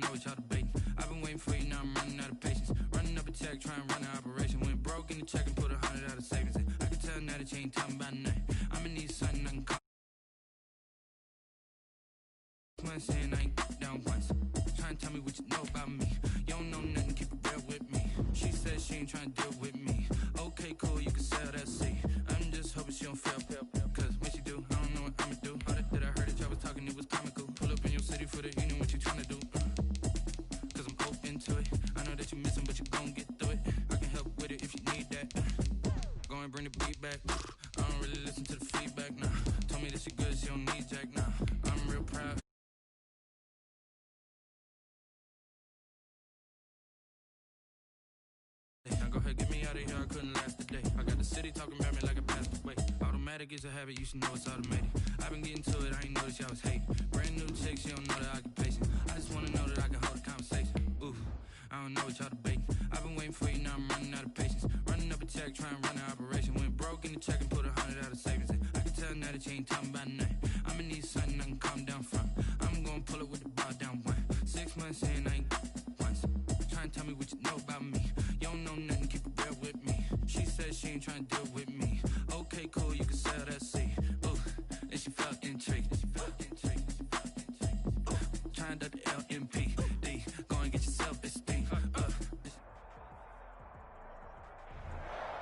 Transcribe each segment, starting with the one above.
know what y'all debating. I've been waiting for you, now I'm running out of patience. Running up a check, trying to run an operation. Went broke in the check and put 100 out of savings in. I can tell now that you ain't talking about nothing. I'ma need something I can call. Man saying I ain't down once. Trying to tell me what you know about me. You don't know nothing, keep it real with me. She said she ain't trying to deal with me. Okay, cool, you can sell that seat. I'm just hoping she don't fail. Cause when she do, I don't know what I'ma do. All that I heard that y'all was talking, it was comical. Pull up in your city for the evening, what you trying to do? Cause I'm open to it. I know that you missing, but you gon' get through it. I can help with it if you need that. Go and bring the beat back. I don't really listen to the feedback, nah. Told me that she good, she don't need Jack, nah. I'm real proud. Now go ahead, get me out of here, I couldn't last a day. I got the city talking about me like I passed away. Automatic is a habit, you should know it's automated. I've been getting to it, I ain't noticed y'all was hating. Brand new chick, she don't know the occupation. I just wanna know that I can hold a conversation. Ooh, I don't know what y'all debating. I've been waiting for you, now I'm running out of patience. Running up a check, trying to run an operation. Went broke in the check and put 100 out of savings in. I can tell now that you ain't talking about nothing. I'ma need something I can calm down from. I'm gonna pull it with the bar down 1. 6 months saying I ain't once. Trying to tell me what you know about me. You don't know nothing, keep it real with me. She said she ain't trying to deal with me. Okay, cool, you can sell that seat. Ooh, and she felt intrigued. Trying to the LMPD. Go and get your self-esteem.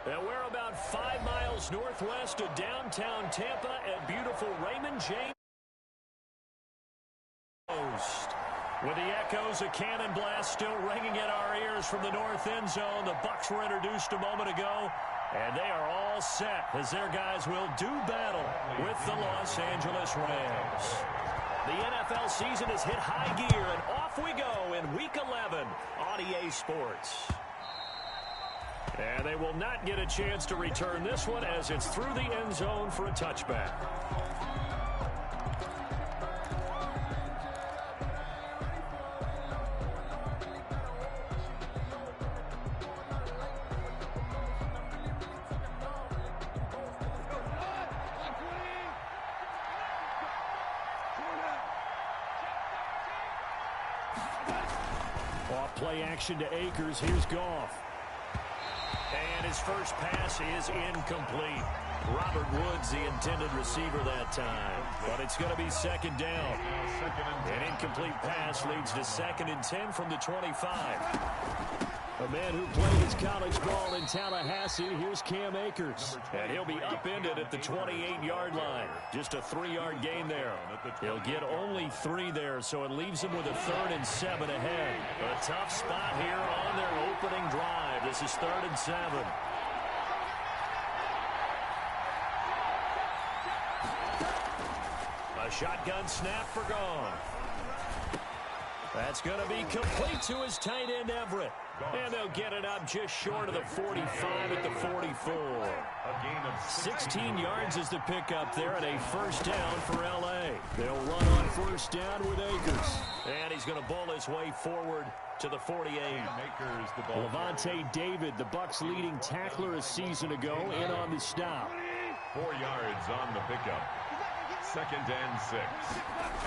And we're about 5 miles northwest of downtown Tampa at beautiful Raymond James. With the echoes of cannon blast still ringing in our ears from the north end zone, the Bucs were introduced a moment ago, and they are all set as their guys will do battle with the Los Angeles Rams. The NFL season has hit high gear, and off we go in Week 11 on EA Sports. And they will not get a chance to return this one as it's through the end zone for a touchback. Play action to Akers. Here's Goff. And his first pass is incomplete. Robert Woods, the intended receiver that time. But it's going to be second down. An incomplete pass leads to 2nd and 10 from the 25. A man who played his college ball in Tallahassee, here's Cam Akers. And he'll be upended at the 28-yard line. Just a 3-yard gain there. He'll get only 3 there, so it leaves him with a 3rd and 7 ahead. A tough spot here on their opening drive. This is 3rd and 7. A shotgun snap for Goff. That's going to be complete to his tight end, Everett. And they'll get it up just short of the 45 at the 44. 16 yards is the pickup there and a first down for L.A. They'll run on first down with Akers. And he's going to bowl his way forward to the 48. Levante David, the Bucs' leading tackler a season ago, in on the stop. 4 yards on the pickup. 2nd and 6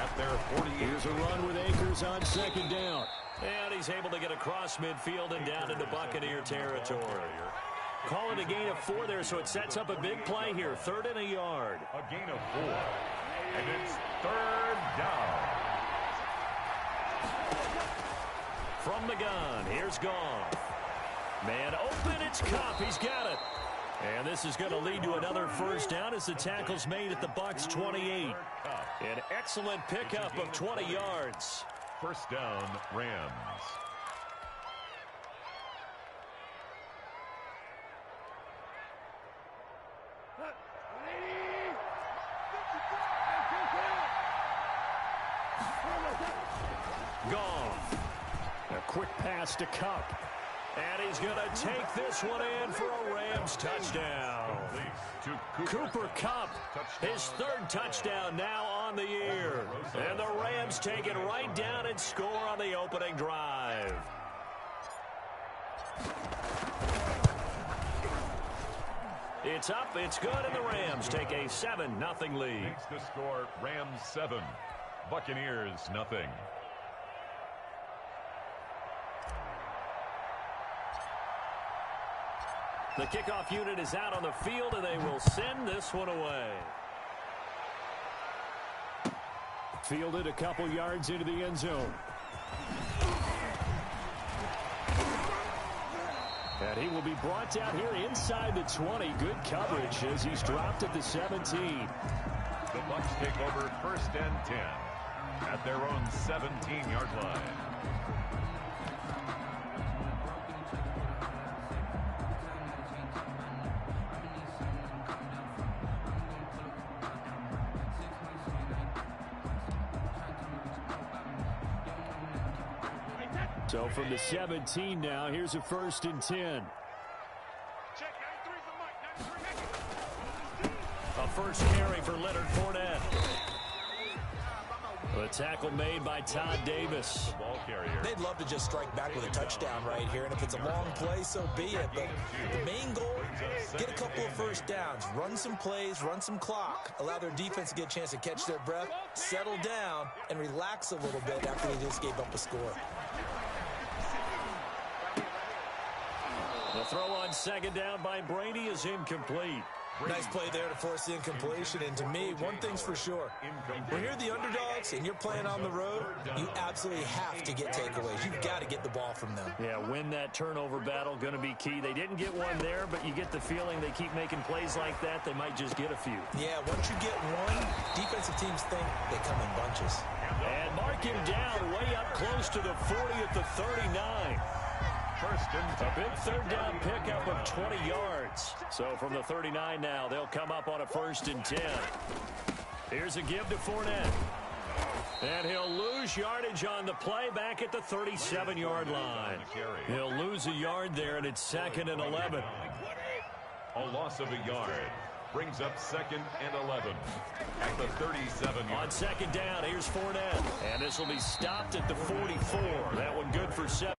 at their 48. Here's a run with Akers on 2nd down. And he's able to get across midfield and down into Buccaneer territory. Call it a gain of 4 there, so it sets up a big play here. 3rd and a yard. A gain of 4. And it's 3rd down. From the gun, here's Goff. Man open, it's Kupp. He's got it. And this is going to lead to another first down as the tackle's made at the Bucs' 28. An excellent pickup of 20 yards. First down, Rams. Goff. A quick pass to Kupp. And he's going to take this one in for a Rams touchdown. Cooper Kupp, his 3rd touchdown now on the year. And the Rams take it right down and score on the opening drive. It's up, it's good, and the Rams take a 7-0 lead. Makes the score Rams 7, Buccaneers 0. The kickoff unit is out on the field, and they will send this one away. Fielded a couple yards into the end zone. And he will be brought down here inside the 20. Good coverage as he's dropped at the 17. The Bucs take over 1st and 10 at their own 17-yard line. So from the 17 now, here's a 1st and 10. A first carry for Leonard Fournette. The tackle made by Todd Davis. The ball carrier. They'd love to just strike back with a touchdown right here, and if it's a long play, so be it. But the main goal, get a couple of first downs, run some plays, run some clock, allow their defense to get a chance to catch their breath, settle down, and relax a little bit after they just gave up a score. The throw on 2nd down by Brady is incomplete. Nice play there to force the incompletion, and to me, one thing's for sure. When you're the underdogs and you're playing on the road, you absolutely have to get takeaways. You've got to get the ball from them. Yeah, win that turnover battle, going to be key. They didn't get one there, but you get the feeling they keep making plays like that, they might just get a few. Yeah, once you get one, defensive teams think they come in bunches. And mark him down way up close to the 40 at the 39. A big 3rd down pickup of 20 yards. So from the 39 now, they'll come up on a 1st and 10. Here's a give to Fournette. And he'll lose yardage on the play back at the 37-yard line. He'll lose a yard there, and it's 2nd and 11. A loss of a yard brings up 2nd and 11 at the 37. On 2nd down, here's Fournette. And this will be stopped at the 44. That one good for 7.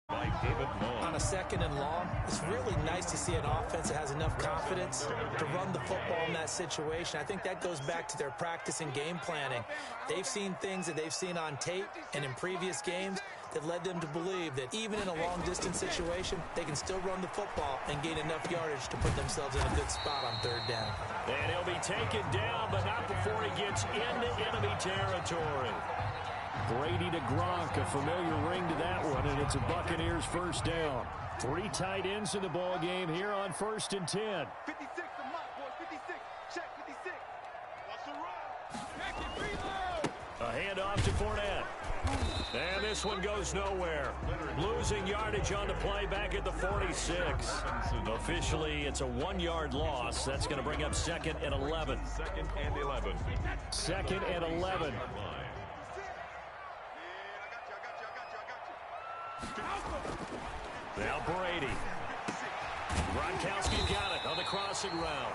By David Long. On a 2nd and long, it's really nice to see an offense that has enough confidence to run the football in that situation. I think that goes back to their practice and game planning. They've seen things that they've seen on tape and in previous games that led them to believe that even in a long-distance situation, they can still run the football and gain enough yardage to put themselves in a good spot on 3rd down. And he'll be taken down, but not before he gets into enemy territory. Brady to Gronk, a familiar ring to that one, and it's a Buccaneers 1st down. 3 tight ends in the ball game here on 1st and 10. 56, the mark, boys. 56. Check 56. What's the run? Check it, reload. A handoff to Fournette. And this one goes nowhere. Losing yardage on the play back at the 46. Officially, it's a 1-yard loss. That's going to bring up 2nd and 11. 2nd and 11. 2nd and 11. Now Brady. Gronkowski got it on the crossing route.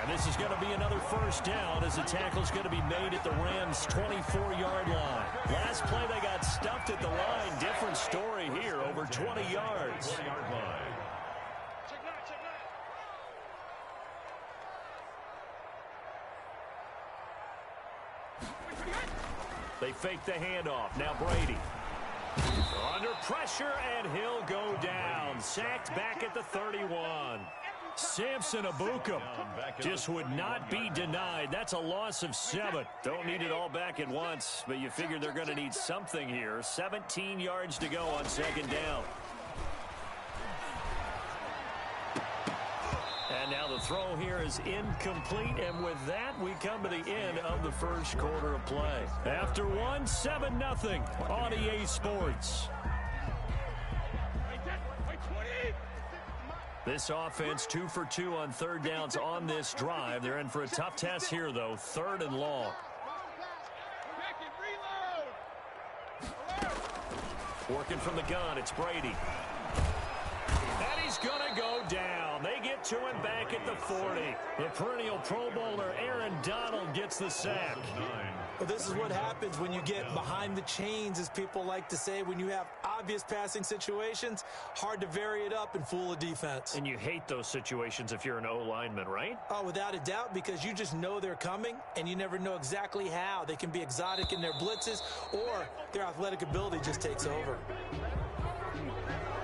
And this is going to be another 1st down as the tackle's going to be made at the Rams' 24-yard line. Last play they got stuffed at the line. Different story here, over 20 yards. They fake the handoff. Now Brady. Under pressure, and he'll go down. Sacked back at the 31. Samson Abukum just would not be denied. That's a loss of 7. Don't need it all back at once, but you figure they're going to need something here. 17 yards to go on 2nd down. And now the throw here is incomplete, and with that, we come to the end of the 1st quarter of play. After one, 7-0 on EA Sports. This offense 2 for 2 on 3rd downs on this drive. They're in for a tough test here, though. 3rd and long. Working from the gun, it's Brady. And he's going to go down. They get to him back at the 40. The perennial Pro Bowler Aaron Donald gets the sack. Well, this is what happens when you get behind the chains, as people like to say. When you have obvious passing situations, hard to vary it up and fool a defense. And you hate those situations if you're an O-lineman, right? Oh, without a doubt, because you just know they're coming, and you never know exactly how. They can be exotic in their blitzes, or their athletic ability just takes over.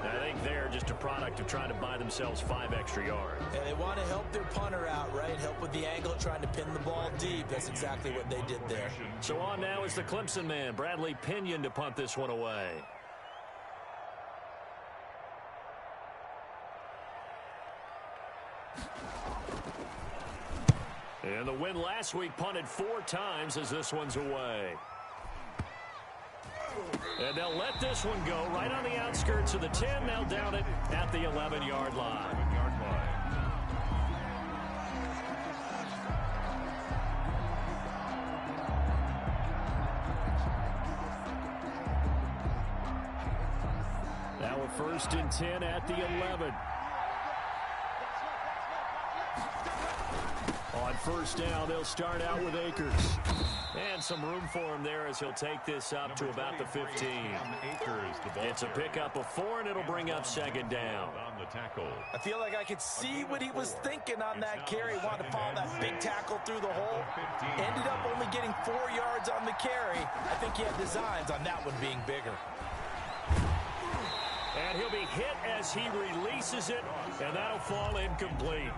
I think they're just a product of trying to buy themselves 5 extra yards. And they want to help their punter out, right? Help with the angle, trying to pin the ball deep. That's exactly what they did there. So on now is the Clemson man, Bradley Pinion, to punt this one away. And the win last week punted 4 times as this one's away. And they'll let this one go right on the outskirts of the 10. They'll down it at the 11-yard line. Now a 1st and 10 at the 11. On 1st down, they'll start out with Akers. And some room for him there as he'll take this up to about the 15. It's a pickup of 4, and it'll bring up 2nd down. I feel like I could see what he was thinking on that carry. Wanted to follow that big tackle through the hole. Ended up only getting 4 yards on the carry. I think he had designs on that one being bigger. And he'll be hit as he releases it, and that'll fall incomplete.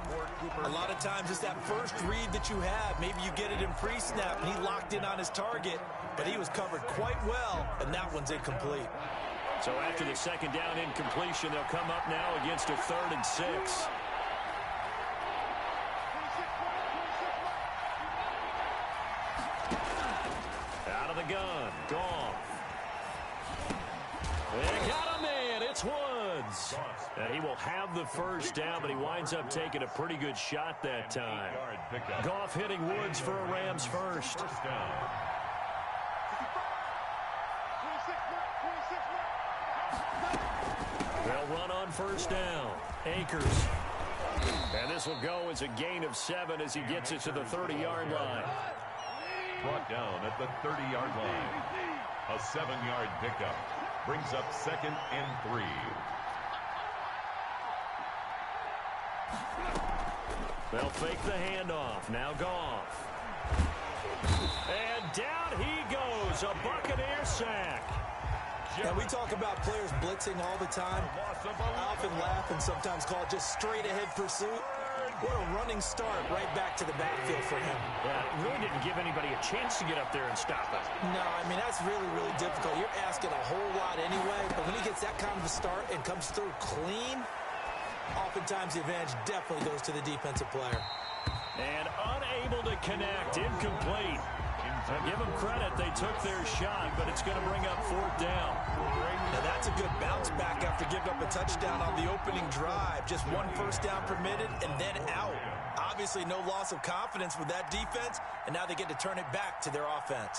A lot of times it's that first read that you have. Maybe you get it in pre-snap, and he locked in on his target, but he was covered quite well, and that one's incomplete. So after the 2nd down incompletion, they'll come up now against a 3rd and 6. Out of the gun, Goff. They got him in. It's Woods. And he will have the 1st down, but he winds up taking a pretty good shot that time. Goff hitting Woods for a Rams 1st. They'll run on 1st down. Akers. And this will go as a gain of 7 as he gets it to the 30-yard line. Brought down at the 30-yard line. A 7-yard pickup. Brings up 2nd and 3. They'll fake the handoff. Now Goff. And down he goes. A Buccaneer sack. And we talk about players blitzing all the time. I often laugh and sometimes call it just straight-ahead pursuit. What a running start right back to the backfield for him. Yeah, it really didn't give anybody a chance to get up there and stop it. No, I mean, that's really, really difficult. You're asking a whole lot anyway, but when he gets that kind of a start and comes through clean, oftentimes the advantage definitely goes to the defensive player. And unable to connect, incomplete. Now give them credit, they took their shot, but it's going to bring up 4th down. Now that's a good bounce back after giving up a touchdown on the opening drive. Just 1 1st down permitted and then out. Obviously no loss of confidence with that defense, and now they get to turn it back to their offense.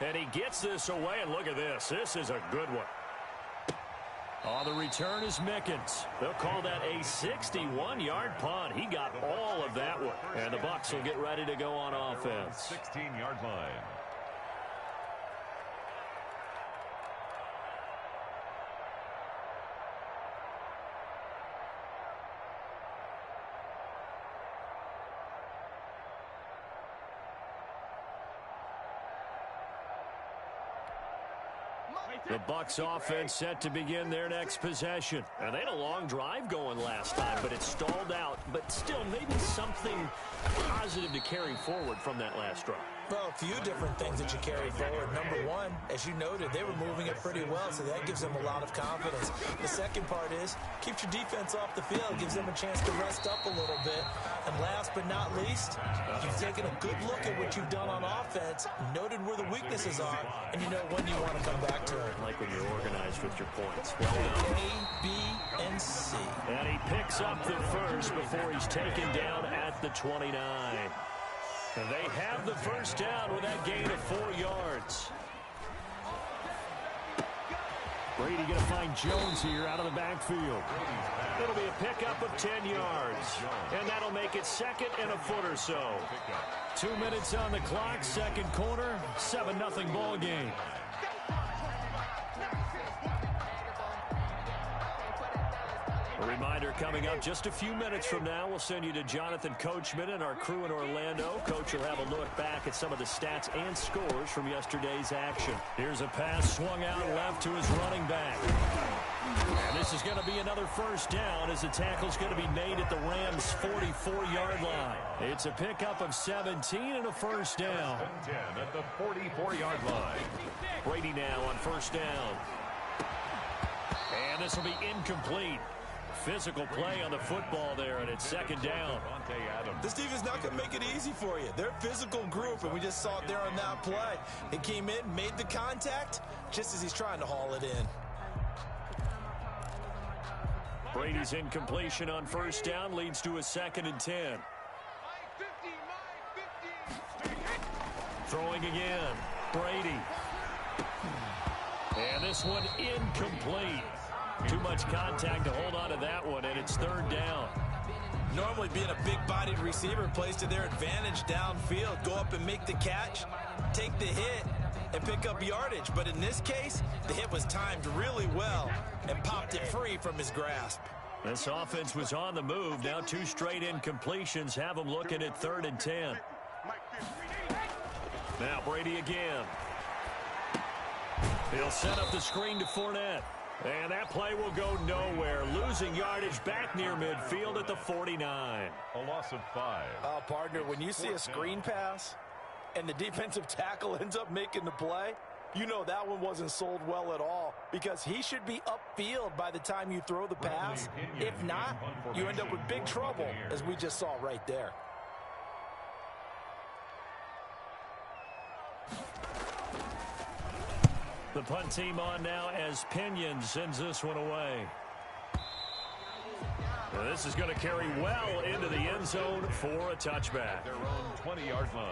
And he gets this away, and look at this. This is a good one. On the return is Mickens. They'll call that a 61-yard punt. He got all of that one. And the Bucs will get ready to go on offense. 16-yard line. The Bucs offense set to begin their next possession. And they had a long drive going last time, but it stalled out. But still, maybe something positive to carry forward from that last drive. Well, a few different things that you carry forward. Number one, as you noted, they were moving it pretty well, so that gives them a lot of confidence. The second part is, keeps your defense off the field, gives them a chance to rest up a little bit. And last but not least, you've taken a good look at what you've done on offense, noted where the weaknesses are, and you know when you want to come back to it. Like when you're organized with your points. A, B, and C. And he picks up the 1st before he's taken down at the 29. And they have the 1st down with that gain of 4 yards. Brady going to find Jones here out of the backfield. It'll be a pickup of 10 yards. And that'll make it 2nd and a foot or so. 2 minutes on the clock, 2nd quarter, 7-0 ball game. Reminder coming up just a few minutes from now, we'll send you to Jonathan Coachman and our crew in Orlando. Coach will have a look back at some of the stats and scores from yesterday's action. Here's a pass swung out left to his running back. And this is going to be another first down as the tackle's going to be made at the Rams' 44-yard line. It's a pickup of 17 and a first down. 10 at the 44-yard line. Brady now on first down. And this will be incomplete. Physical play on the football there, and it's second down. This defense not going to make it easy for you. They're a physical group, and we just saw it there on that play. He came in, made the contact, just as he's trying to haul it in. Brady's incompletion on first down leads to a 2nd and 10. Throwing again. Brady. And this one incomplete. Too much contact to hold on to that one, and it's 3rd down. Normally being a big-bodied receiver plays to their advantage downfield. Go up and make the catch, take the hit, and pick up yardage. But in this case, the hit was timed really well and popped it free from his grasp. This offense was on the move. Now 2 straight incompletions have them looking at 3rd and 10. Now Brady again. He'll set up the screen to Fournette. And that play will go nowhere. Losing yardage back near midfield at the 49. A loss of 5. Partner, when you see a screen pass and the defensive tackle ends up making the play, you know that one wasn't sold well at all, because he should be upfield by the time you throw the pass. If not, you end up with big trouble, as we just saw right there. The punt team on now as Pinion sends this one away. Now this is going to carry well into the end zone for a touchback. Their own 20-yard line.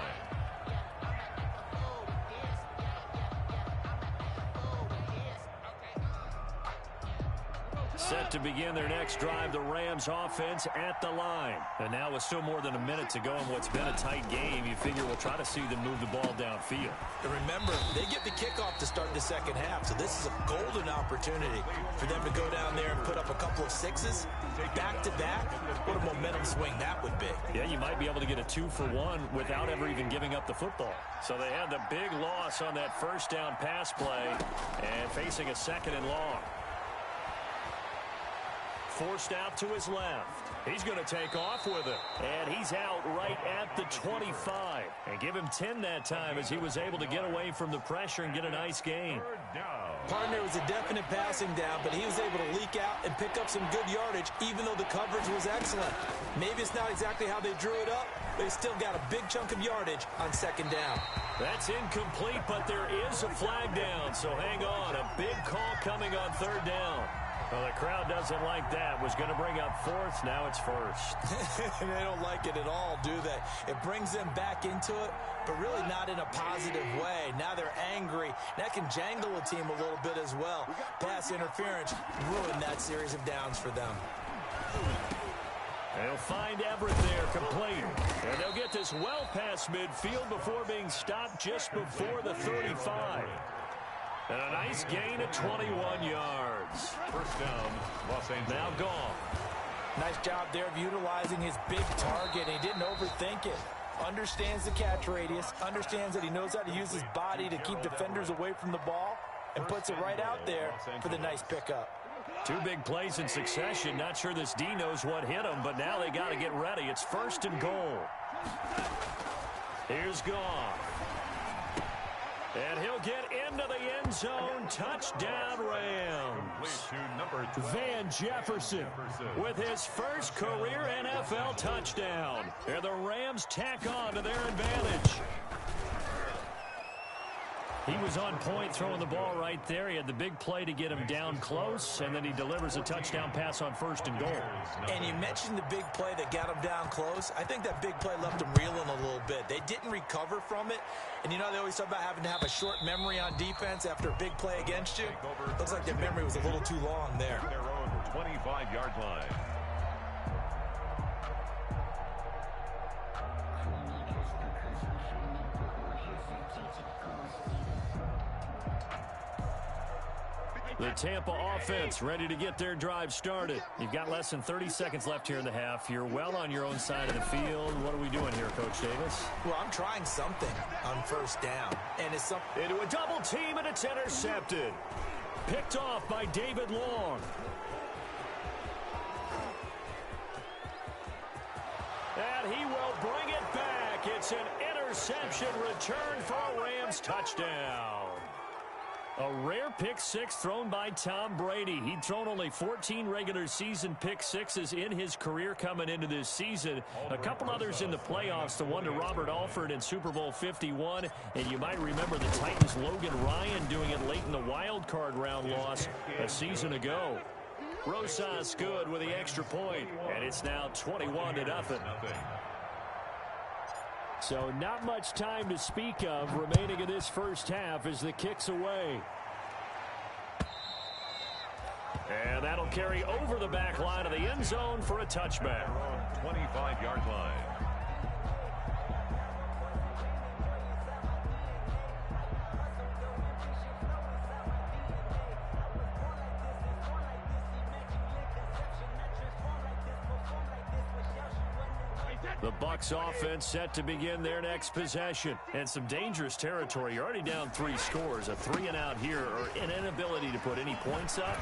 Set to begin their next drive, the Rams offense at the line. And now with still more than a minute to go in what's been a tight game, you figure we'll try to see them move the ball downfield. And remember, they get the kickoff to start the second half, so this is a golden opportunity for them to go down there and put up a couple of sixes back-to-back. What a momentum swing that would be. Yeah, you might be able to get a 2-for-1 without ever even giving up the football. So they had the big loss on that first down pass play and facing a 2nd and long. Forced out to his left. He's going to take off with it. And he's out right at the 25. And give him 10 that time as he was able to get away from the pressure and get a nice gain. Partner was a definite passing down, but he was able to leak out and pick up some good yardage, even though the coverage was excellent. Maybe it's not exactly how they drew it up, but he still got a big chunk of yardage on 2nd down. That's incomplete, but there is a flag down, so hang on. A big call coming on 3rd down. Well, the crowd doesn't like that. Was going to bring up 4th. Now it's 1st. They don't like it at all, do they? It brings them back into it, but really not in a positive way. Now they're angry. That can jangle a team a little bit as well. Pass interference ruined that series of downs for them. They'll find Everett there, complete. And they'll get this well past midfield before being stopped just before the 35. And a nice gain of 21 yards. First down, Los Angeles. Now gone. Nice job there of utilizing his big target. He didn't overthink it. Understands the catch radius. Understands that he knows how to use his body to keep defenders away from the ball. And puts it right out there for the nice pickup. 2 big plays in succession. Not sure this D knows what hit him, but now they got to get ready. It's 1st and goal. Here's Goff. And he'll get into the end zone. Touchdown, Rams. Van Jefferson with his first career NFL touchdown. And the Rams tack on to their advantage. He was on point throwing the ball right there. He had the big play to get him down close, and then he delivers a touchdown pass on 1st and goal. And you mentioned the big play that got him down close. I think that big play left him reeling a little bit. They didn't recover from it. And you know, they always talk about having to have a short memory on defense after a big play against you. Looks like their memory was a little too long there. Their own 25-yard line. The Tampa offense ready to get their drive started. You've got less than 30 seconds left here in the half. You're well on your own side of the field. What are we doing here, Coach Davis? Well, I'm trying something on first down. And it's something. Into a double team, and it's intercepted. Picked off by David Long. And he will bring it back. It's an interception return for a Rams touchdown. A rare pick six thrown by Tom Brady. He'd thrown only 14 regular season pick sixes in his career coming into this season. A couple others in the playoffs, the one to Robert Alford in Super Bowl 51. And you might remember the Titans' Logan Ryan doing it late in the wild card round loss a season ago. Rosas good with the extra point, and it's now 21-0. So not much time to speak of remaining in this first half as the kick's away. And that'll carry over the back line of the end zone for a touchback. 25-yard line. The Bucs offense set to begin their next possession. And some dangerous territory. You're already down 3 scores. A 3-and-out here or an inability to put any points up.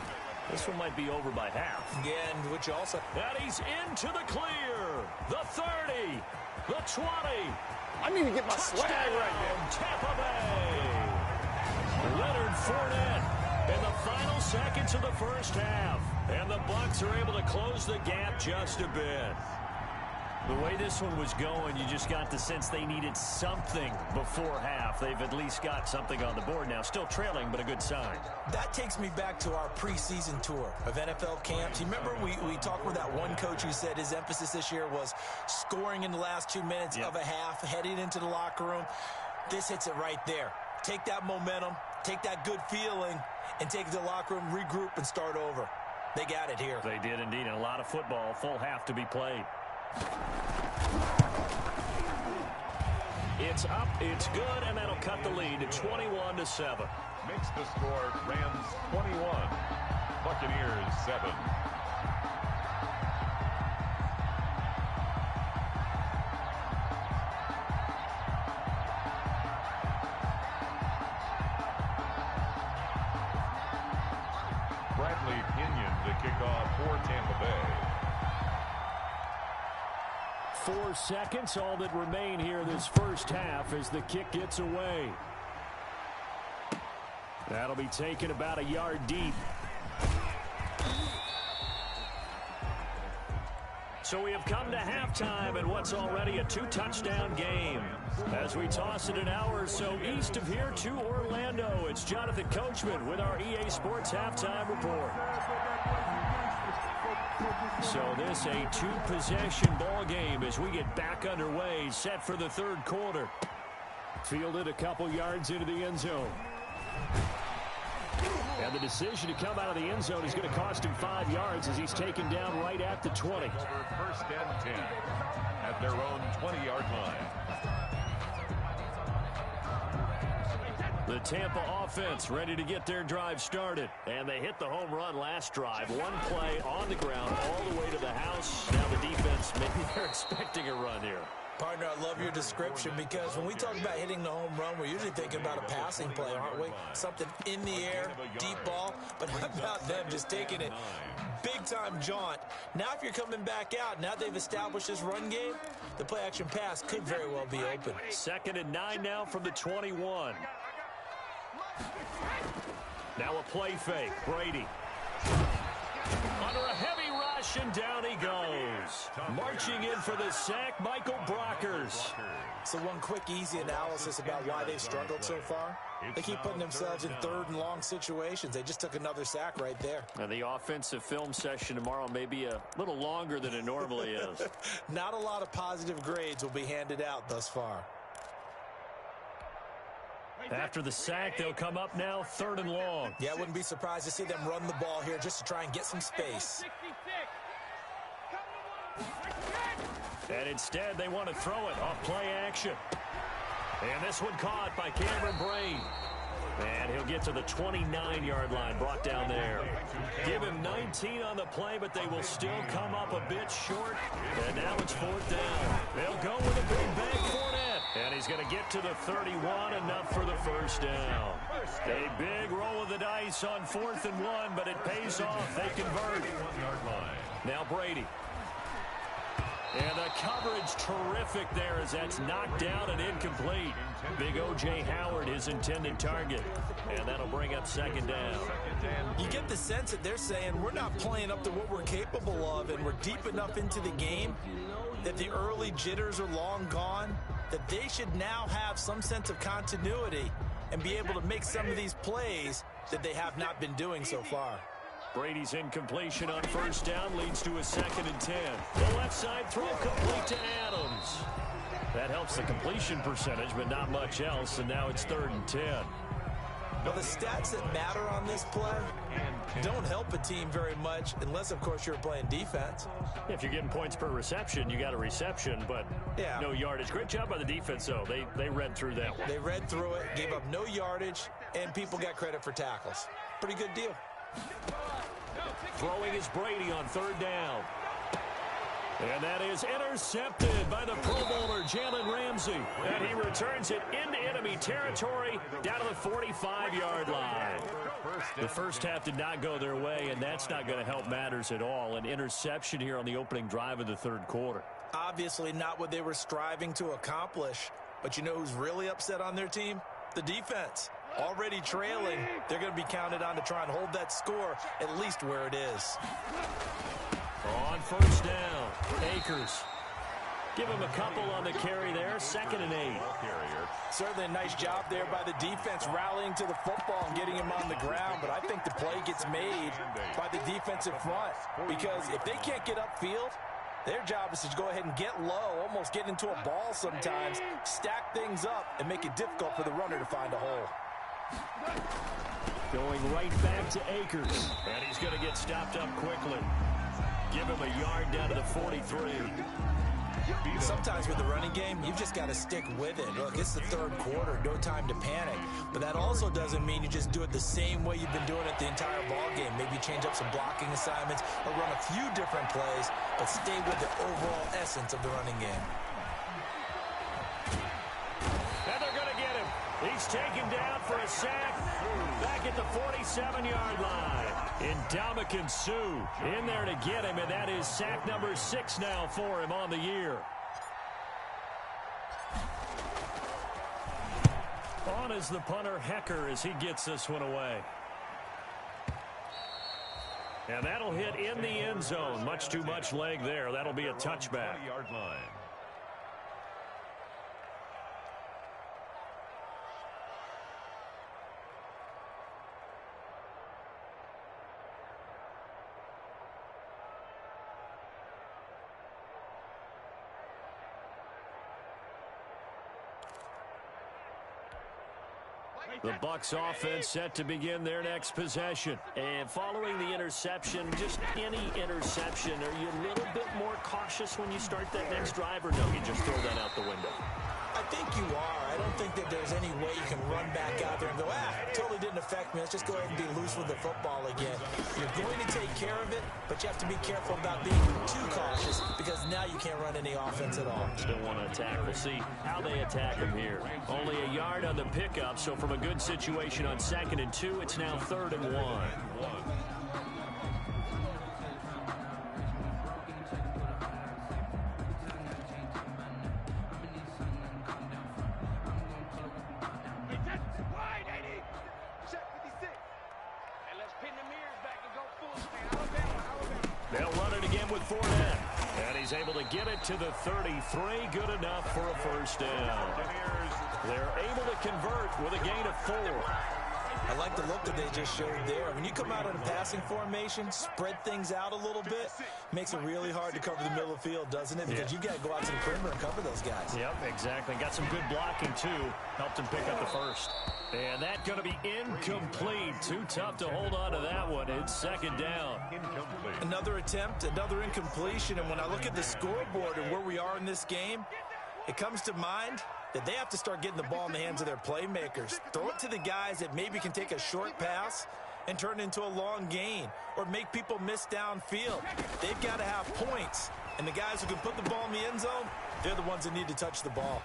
This one might be over by half. Again, which also. And he's into the clear. The 30. The 20. I need to get my swag right there. Tampa Bay. Leonard Fournette in the final seconds of the first half. And the Bucs are able to close the gap just a bit. The way this one was going, you just got the sense they needed something before half. They've at least got something on the board now. Still trailing, but a good sign. That takes me back to our preseason tour of NFL camps. You remember we talked with that one coach who said his emphasis this year was scoring in the last 2 minutes of a half, heading into the locker room. This hits it right there. Take that momentum, take that good feeling, and take it to the locker room, regroup, and start over. They got it here. They did indeed, and a lot of football, full half to be played. It's up, it's good, and that'll cut the lead to 21-7. Makes the score Rams 21, Buccaneers 7. Bradley Pinion to kick off for Tampa Bay. 4 seconds, all that remain here this first half as the kick gets away. That'll be taken about a yard deep. So we have come to halftime in what's already a 2-touchdown game. As we toss it an hour or so east of here to Orlando, it's Jonathan Coachman with our EA Sports Halftime Report. So this a 2-possession ball game as we get back underway, set for the third quarter. Fielded a couple yards into the end zone. And the decision to come out of the end zone is going to cost him 5 yards as he's taken down right at the 20. First and 10 at their own 20-yard line. The Tampa offense ready to get their drive started. And they hit the home run last drive. One play on the ground all the way to the house. Now the defense, maybe they're expecting a run here. Partner, I love your description because when we talk about hitting the home run, we're usually thinking about a passing play, aren't we? Something in the air, deep ball. But how about them just taking it big-time jaunt? Now if you're coming back out, now they've established this run game, the play-action pass could very well be open. 2nd and 9 now from the 21. Now a play fake. Brady. Under a heavy rush, and down he goes. Marching in for the sack, Michael Brockers. So one quick, easy analysis about why they've struggled so far. They keep putting themselves in 3rd and long situations. They just took another sack right there. And the offensive film session tomorrow may be a little longer than it normally is. Not a lot of positive grades will be handed out thus far. After the sack, they'll come up now 3rd and long. Yeah, I wouldn't be surprised to see them run the ball here just to try and get some space. And instead, they want to throw it off play action. And this one caught by Cameron Brain. And he'll get get to the 29-yard line, brought down there. Give him 19 on the play, but they will still come up a bit short. And now it's 4th down. They'll go with a big bang Fournette. And he's going to get to the 31, enough for the first down. A big roll of the dice on 4th and 1, but it pays off. They convert. Now Brady. And the coverage terrific there as that's knocked down and incomplete. Big O.J. Howard, his intended target. And that'll bring up 2nd down. You get the sense that they're saying we're not playing up to what we're capable of, and we're deep enough into the game that the early jitters are long gone, that they should now have some sense of continuity and be able to make some of these plays that they have not been doing so far. Brady's incompletion on 1st down leads to a 2nd and 10. The left side throw complete to Adams. That helps the completion percentage, but not much else, and now it's 3rd and 10. Well, the stats that matter on this play don't help a team very much unless, of course, you're playing defense. If you're getting points per reception, you got a reception, but no yardage. Great job by the defense, though. They read through that one. They read through it, gave up no yardage, and people got credit for tackles. Pretty good deal. Throwing is Brady on 3rd down. And that is intercepted by the Pro Bowler, Jalen Ramsey. And he returns it into enemy territory down to the 45-yard line. The first half did not go their way, and that's not going to help matters at all. An interception here on the opening drive of the 3rd quarter. Obviously not what they were striving to accomplish. But you know who's really upset on their team? The defense. Already trailing, they're going to be counted on to try and hold that score at least where it is. On 1st down, Akers. Give him a couple on the carry there, 2nd and 8. Certainly a nice job there by the defense rallying to the football and getting him on the ground, but I think the play gets made by the defensive front because if they can't get upfield, their job is to go ahead and get low, almost get into a ball sometimes, stack things up, and make it difficult for the runner to find a hole. Going right back to Akers. And he's going to get stopped up quickly. Give him a yard down to the 43. Sometimes with the running game, you've just got to stick with it. Look, it's the 3rd quarter, no time to panic. But that also doesn't mean you just do it the same way you've been doing it the entire ball game. Maybe change up some blocking assignments or run a few different plays, but stay with the overall essence of the running game. And they're going to get him. He's taken down for a sack back at the 47-yard line. Ndamukong Suh in there to get him, and that is sack number 6 now for him on the year. On is the punter, Hecker, as he gets this one away. And that'll hit in the end zone. Much too much leg there. That'll be a touchback. The Bucs offense set to begin their next possession. And following the interception, just any interception, are you a little bit more cautious when you start that next drive, or no, you just throw that out the window? I think you are. I don't think that there's any way you can run back out there and go, totally didn't affect me. Let's just go ahead and be loose with the football again. You're going to take care of it, but you have to be careful about being too cautious because now you can't run any offense at all. Still want to attack. We'll see how they attack him here. Only a yard on the pickup, so from a good situation on 2nd and 2, it's now 3rd and 1. They'll run it again with Fournette. And he's able to get it to the 33. Good enough for a first down. They're able to convert with a gain of 4. I like the look that they just showed there. When you come out in a passing formation, spread things out a little bit, makes it really hard to cover the middle of the field, doesn't it? Because you got to go out to the perimeter and cover those guys. Yep, exactly. Got some good blocking, too. Helped him pick up the first. And that's going to be incomplete. Too tough to hold on to that one. It's 2nd down. Another attempt, another incompletion. And when I look at the scoreboard and where we are in this game, it comes to mind that they have to start getting the ball in the hands of their playmakers. Throw it to the guys that maybe can take a short pass and turn it into a long gain or make people miss downfield. They've got to have points, and the guys who can put the ball in the end zone, they're the ones that need to touch the ball.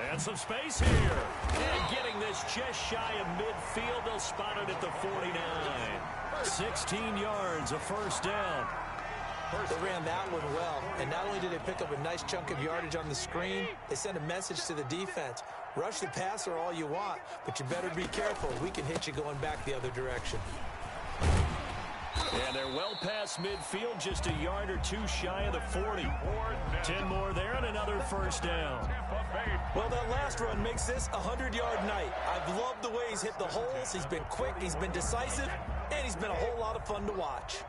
And some space here. And getting this just shy of midfield. They'll spot it at the 49. 16 yards, a first down. They ran that one well, and not only did they pick up a nice chunk of yardage on the screen, they sent a message to the defense. Rush the passer all you want, but you better be careful. We can hit you going back the other direction. And they're well past midfield, just a yard or two shy of the 40. 10 more there and another first down. Well, that last run makes this a 100-yard night. I've loved the way he's hit the holes. He's been quick, he's been decisive, and he's been a whole lot of fun to watch.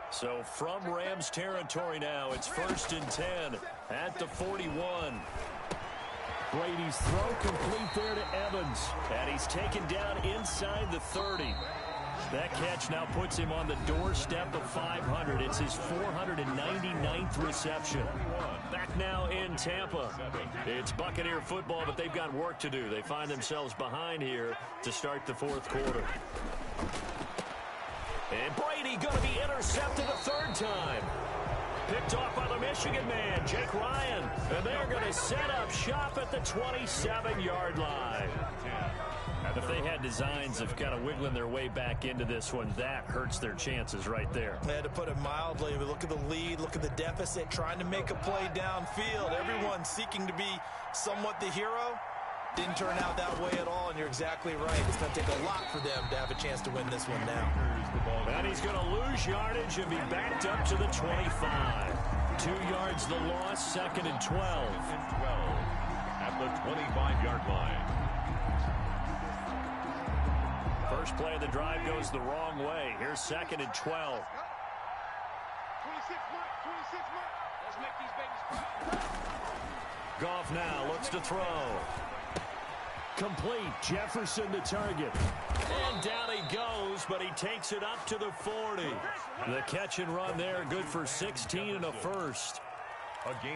So from Rams territory now, it's 1st and 10 at the 41. Brady's throw complete there to Evans, and he's taken down inside the 30. That catch now puts him on the doorstep of 500. It's his 499th reception. Back now in Tampa. It's Buccaneer football, but they've got work to do. They find themselves behind here to start the 4th quarter. And Brady going to be intercepted a 3rd time. Picked off by the Michigan man, Jake Ryan. And they're going to set up shop at the 27-yard line. If they had designs of kind of wiggling their way back into this one, that hurts their chances right there. They had to put it mildly. Look at the lead, look at the deficit, trying to make a play downfield. Everyone seeking to be somewhat the hero. Didn't turn out that way at all, and you're exactly right. It's going to take a lot for them to have a chance to win this one now. And he's going to lose yardage and be backed up to the 25. 2 yards the loss, 2nd and 12. At the 25-yard line. First play of the drive goes the wrong way. Here's 2nd and 12. 26 months, 26 months. Let's make these babies cry. Goff now looks to throw. Complete. Jefferson to target. And down he goes, but he takes it up to the 40. The catch and run there, good for 16 and a first.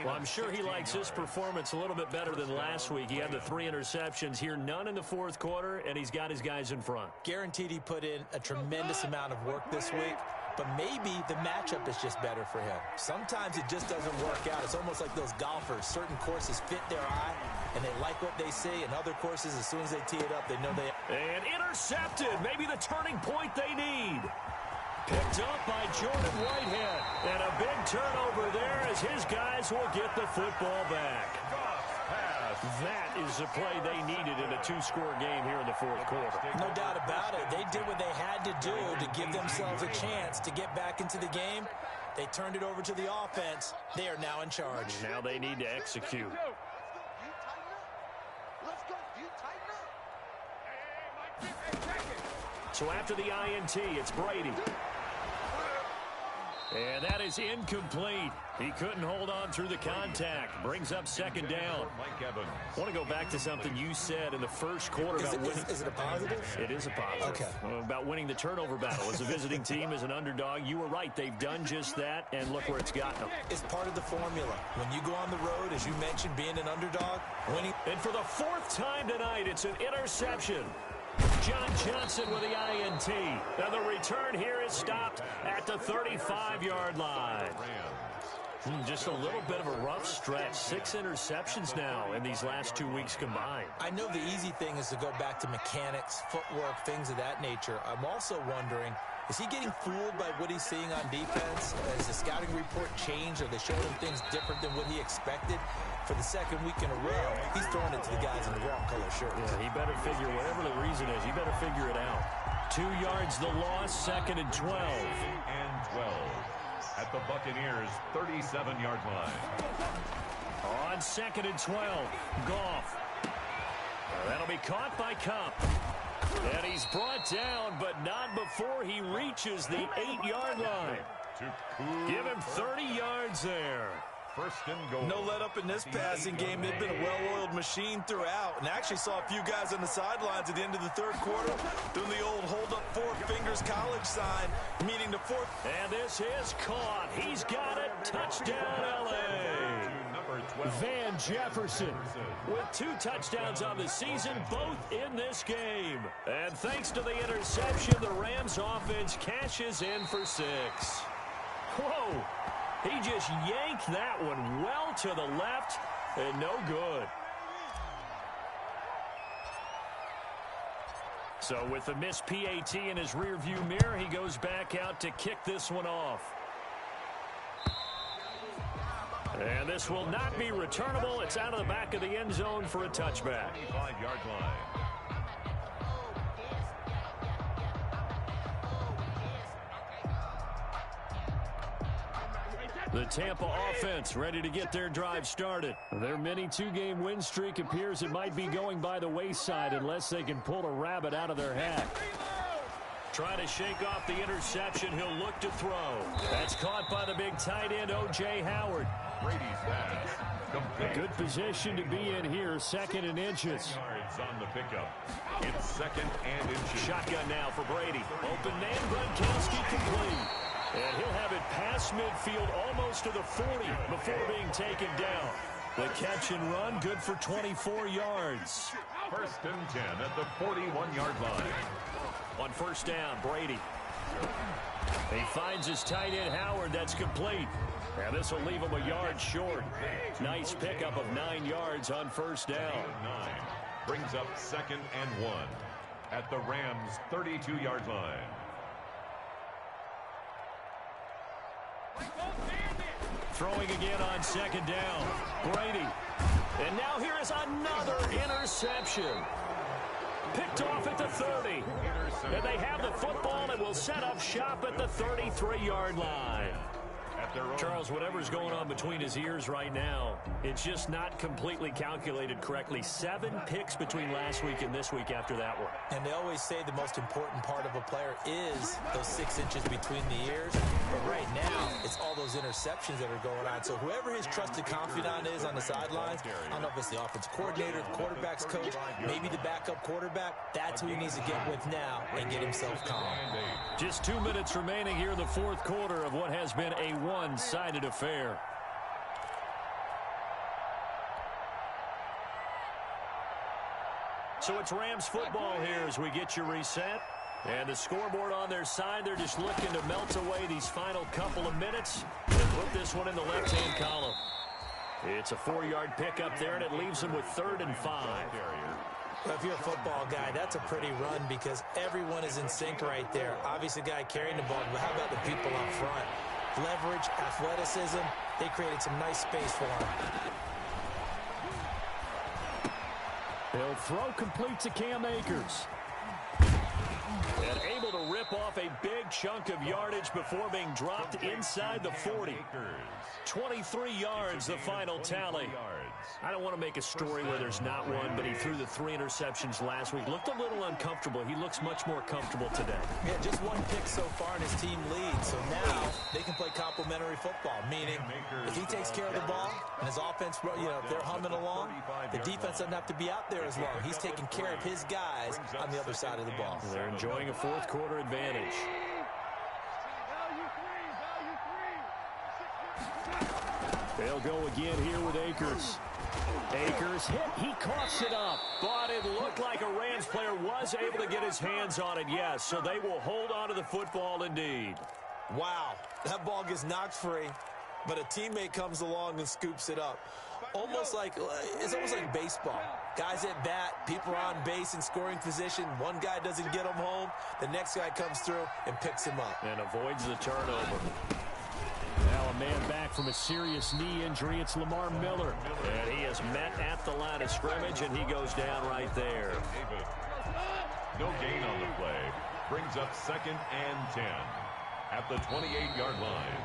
Well, I'm sure he likes his performance a little bit better than last week. He had the 3 interceptions here, none in the 4th quarter, and he's got his guys in front. Guaranteed he put in a tremendous amount of work this week, but maybe the matchup is just better for him. Sometimes it just doesn't work out. It's almost like those golfers. Certain courses fit their eye, and they like what they see, and other courses, as soon as they tee it up, they know they... And intercepted, maybe the turning point they need. Picked up by Jordan Whitehead. And a big turnover there as his guys will get the football back. That is the play they needed in a 2-score game here in the 4th quarter. No doubt about it. They did what they had to do to give themselves a chance to get back into the game. They turned it over to the offense. They are now in charge. Now they need to execute. So after the INT, it's Brady. And that is incomplete. He couldn't hold on through the contact. Brings up 2nd down. I want to go back to something you said in the 1st quarter. Is it a positive? It is a positive. Okay. About winning the turnover battle. As a visiting team, as an underdog, you were right. They've done just that, and look where it's gotten them. It's part of the formula. When you go on the road, as you mentioned, being an underdog, winning. And for the 4th time tonight, it's an interception. John Johnson with the INT. And the return here is stopped at the 35-yard line. Just a little bit of a rough stretch. 6 interceptions now in these last 2 weeks combined. I know the easy thing is to go back to mechanics, footwork, things of that nature. I'm also wondering, is he getting fooled by what he's seeing on defense? Has the scouting report changed? Are they showing him things different than what he expected? For the 2nd week in a row, he's throwing it to the guys in the wrong color shirts. Yeah, he better figure, whatever the reason is, he better figure it out. 2 yards the loss, 2nd and 12. And 12 at the Buccaneers' 37-yard line. On 2nd and 12, Goff. That'll be caught by Cup. And he's brought down, but not before he reaches the 8-yard line. Give him 30 yards there. 1st and goal. No let up in this passing game. They've been a well-oiled machine throughout. And actually saw a few guys on the sidelines at the end of the 3rd quarter doing the old hold up 4 fingers college sign, meaning the 4th. And this is caught. He's got it. Touchdown, LA. Van Jefferson with 2 touchdowns on the season, both in this game. And thanks to the interception, the Rams offense cashes in for 6. Whoa! He just yanked that one well to the left and no good. So with the missed PAT in his rearview mirror, he goes back out to kick this one off. And this will not be returnable. It's out of the back of the end zone for a touchback. 5-yard line. The Tampa offense ready to get their drive started. Their mini 2-game win streak appears it might be going by the wayside unless they can pull a rabbit out of their hat. Trying to shake off the interception. He'll look to throw. That's caught by the big tight end, O.J. Howard. Brady's pass. A good position to be in here, 2nd and inches. Yards on the pickup. It's 2nd and inches. Shotgun now for Brady. Open man, Gronkowski complete. And he'll have it past midfield almost to the 40 before being taken down. The catch and run, good for 24 yards. 1st and 10 at the 41-yard line. On 1st down, Brady. He finds his tight end, Howard. That's complete. And this will leave him a yard short. Nice pickup of 9 yards on 1st down. 9 brings up 2nd and 1 at the Rams' 32-yard line. Throwing again on 2nd down. Brady. And now here is another interception. Picked off at the 30. And they have the football and will set up shop at the 33-yard line. Charles, whatever's going on between his ears right now, it's just not completely calculated correctly. 7 picks between last week and this week after that one. And they always say the most important part of a player is those 6 inches between the ears. But right now, it's all those interceptions that are going on. So whoever his trusted confidant is on the sidelines, I don't know if it's the offensive coordinator, the quarterback's coach, maybe the backup quarterback, that's who he needs to get with now and get himself calm. Just 2 minutes remaining here in the 4th quarter of what has been a one-sided affair. So it's Rams football here as we get you reset. And the scoreboard on their side, they're just looking to melt away these final couple of minutes and put this one in the left-hand column. It's a 4-yard pickup there, and it leaves them with 3rd and 5. Well, if you're a football guy, that's a pretty run because everyone is in sync right there. Obviously, the guy carrying the ball, but how about the people up front? Leverage, athleticism, they created some nice space for him. He'll throw complete to Cam Akers. And able to rip off a big chunk of yardage before being dropped inside the 40. 23 yards, the final tally. I don't want to make a story where there's not one, but he threw the 3 interceptions last week. Looked a little uncomfortable. He looks much more comfortable today. Yeah, just 1 pick so far and his team leads. So now they can play complementary football, meaning if he takes care of the ball and his offense, you know, if they're humming along, the defense doesn't have to be out there as long. He's taking care of his guys on the other side of the ball. They're enjoying a 4th quarter advantage. They'll go again here with Akers. Akers hit. He coughs it up. But it looked like a Rams player was able to get his hands on it, yes. So they will hold on to the football indeed. Wow. That ball gets knocked free, but a teammate comes along and scoops it up. It's almost like baseball. Guys at bat, people are on base in scoring position. One guy doesn't get him home. The next guy comes through and picks him up. And avoids the turnover. Now a man back from a serious knee injury. It's Lamar Miller. And he is met at the line of scrimmage, and he goes down right there. No gain on the play. Brings up 2nd and 10 at the 28-yard line.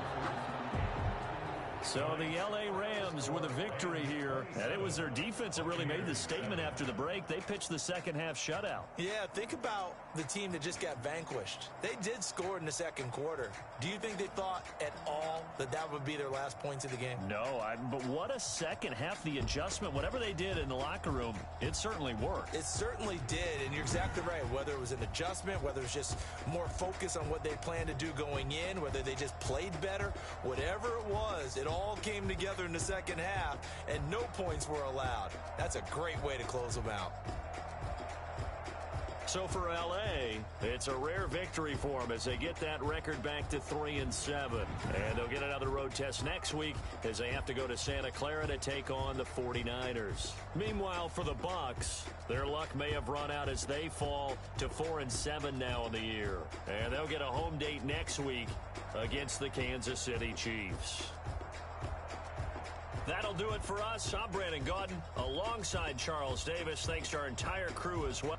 So the L.A. Rams with a victory here. And it was their defense that really made the statement after the break. They pitched the second-half shutout. Yeah, think about the team that just got vanquished. They did score in the 2nd quarter. Do you think they thought at all that that would be their last points of the game? No, but what a second half. The adjustment, whatever they did in the locker room, it certainly worked. It certainly did, and you're exactly right. Whether it was an adjustment, whether it was just more focus on what they planned to do going in, whether they just played better, whatever it was, it all came together in the second half, and no points were allowed. That's a great way to close them out. So for L.A., it's a rare victory for them as they get that record back to 3-7. And they'll get another road test next week as they have to go to Santa Clara to take on the 49ers. Meanwhile, for the Bucs, their luck may have run out as they fall to 4-7 now in the year. And they'll get a home date next week against the Kansas City Chiefs. That'll do it for us. I'm Brandon Gaudin alongside Charles Davis. Thanks to our entire crew as well.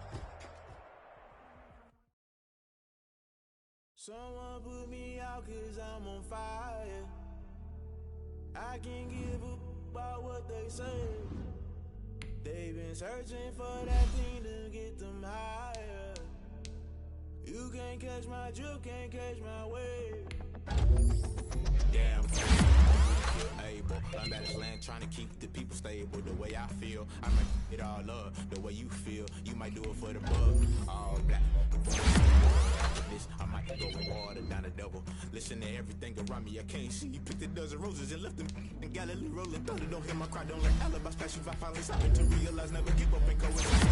Someone put me out 'cause I'm on fire. I can't give up about what they say. They've been searching for that thing to get them higher. You can't catch my drift, can't catch my wave. Damn, able. I'm at this land trying to keep the people stable. The way I feel, I might it all up. The way you feel, you might do it for the bug. All black. This, I might go with water down the double. Listen to everything around me, I can't see. Picked a dozen roses and left them in Galilee rolling thunder. Don't hear my cry, don't let alibi splash. If I finally something to realize, never give up and go inside.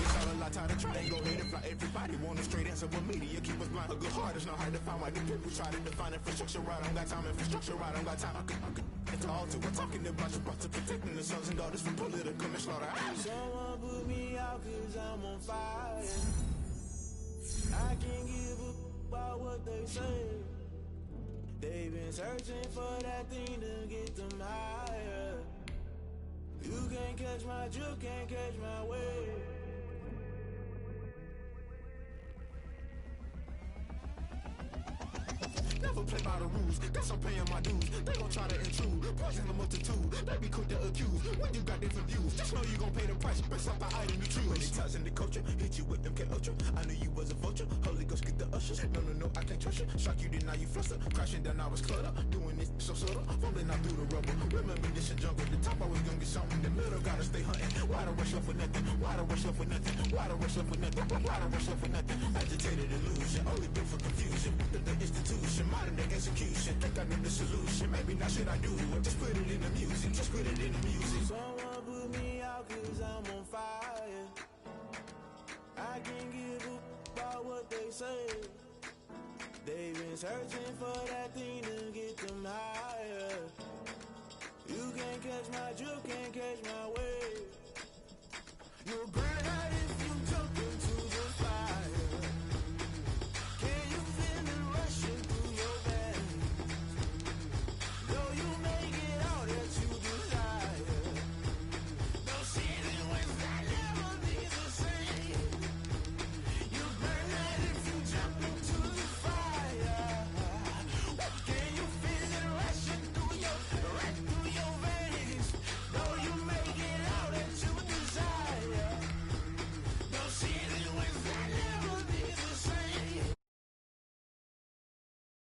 It's all a lot, tired of trying. Go ahead and fly. Everybody want a straight answer with media. Keep us blind. A good heart is not hard to find. Why the people try to define infrastructure right? I don't got time. Infrastructure right, I don't got time. I could it's all to. We're talking about you, about to protecting the sons and daughters from political slaughter. Someone put me out 'cause I'm on fire. I can't give up about what they say. They've been searching for that thing to get them higher. You can't catch my drift, can't catch my wave. Never play by the rules, guess I'm paying my dues. They gon' try to intrude, poison the multitude. They be quick to accuse, when you got different views. Just know you gon' pay the price, based off the item you choose. Many times in the culture, hit you with them K-Ultra. I knew you was a vulture, Holy Ghost get the ushers. No, I can't trust you. Shock you, then now you fluster. Crashing down, I was clutter. Doing this so subtle, fumbling out through the rubble. Remember this in jungle, the top I was gonna get something. The middle gotta stay hunting. Why the rush up for nothing? Why the rush up for nothing? Why the rush up for nothing? Why the rush up for nothing? Agitated illusion, only built for confusion. The institution, modern day execution. Think I know the solution. Maybe now should I do it? Just put it in the music. Just put it in the music. Someone put me out 'cause I'm on fire. I can't give up about what they say. They've been searching for that thing to get them higher. You can't catch my drift, can't catch my wave. You're great.